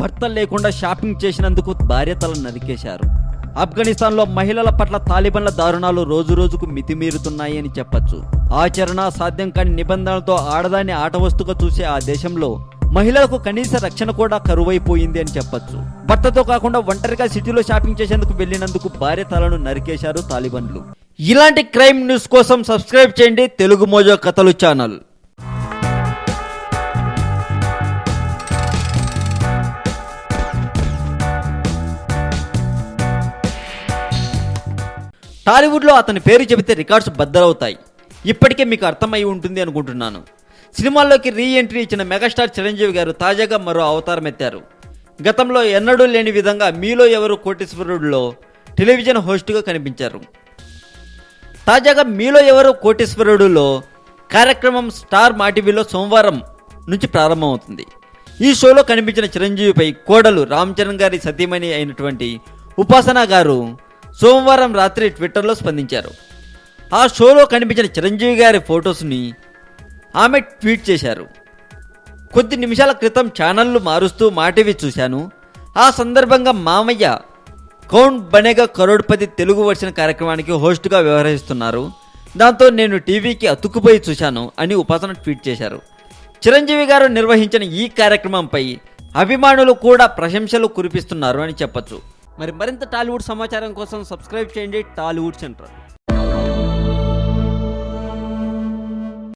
భర్త లేకుండా షాపింగ్ చేసినందుకు భార్య తల నరికేశారు. ఆఫ్ఘనిస్తాన్లో మహిళల పట్ల తాలిబాన్ల దారుణాలు రోజురోజుకు మితిమీరుతున్నాయి అని చెప్పొచ్చు. ఆచరణ సాధ్యం కాని నిబంధనలతో ఆడదాన్ని ఆట వస్తుగా చూసే ఆ దేశంలో మహిళలకు కనీస రక్షణ కూడా కరువైపోయింది అని చెప్పొచ్చు. భర్తతో కాకుండా ఒంటరిగా సిటీలో షాపింగ్ చేసేందుకు వెళ్లినందుకు భార్య తలను నరికేశారు తాలిబాన్లు. ఇలాంటి క్రైమ్ న్యూస్ కోసం సబ్స్క్రైబ్ చేయండి తెలుగు మోజో కథలు ఛానల్. టాలీవుడ్లో అతని పేరు చెబితే రికార్డ్స్ బద్దలవుతాయి. ఇప్పటికే మీకు అర్థమై ఉంటుంది అనుకుంటున్నాను. సినిమాల్లోకి రీ ఎంట్రీ ఇచ్చిన మెగాస్టార్ చిరంజీవి గారు తాజాగా మరో అవతారం ఎత్తారు. గతంలో ఎన్నడూ లేని విధంగా మీలో ఎవరు కోటీశ్వరుడులో టెలివిజన్ హోస్ట్గా కనిపించారు. తాజాగా మీలో ఎవరు కోటీశ్వరుడులో కార్యక్రమం స్టార్ మాటీవీలో సోమవారం నుంచి ప్రారంభమవుతుంది. ఈ షోలో కనిపించిన చిరంజీవిపై కోడలు రామ్ చరణ్ గారి సతీమణి అయినటువంటి ఉపాసన గారు సోమవారం రాత్రి ట్విట్టర్లో స్పందించారు. ఆ షోలో కనిపించిన చిరంజీవి గారి ఫొటోస్ని ఆమె ట్వీట్ చేశారు. కొద్ది నిమిషాల క్రితం ఛానళ్లు మారుస్తూ మాటీవీ చూశాను. ఆ సందర్భంగా మామయ్య కౌన్ బనేగా కరోడ్పతి తెలుగు వర్షన్ కార్యక్రమానికి హోస్ట్గా వ్యవహరిస్తున్నారు. దాంతో నేను టీవీకి అతుక్కుపోయి చూశాను అని ఉపాసన ట్వీట్ చేశారు. చిరంజీవి గారు నిర్వహించిన ఈ కార్యక్రమంపై అభిమానులు కూడా ప్రశంసలు కురిపిస్తున్నారు అని చెప్పొచ్చు. మరింత టాలీవుడ్ సమాచారం కోసం సబ్స్క్రైబ్ చేయండి టాలీవుడ్ సెంటర్.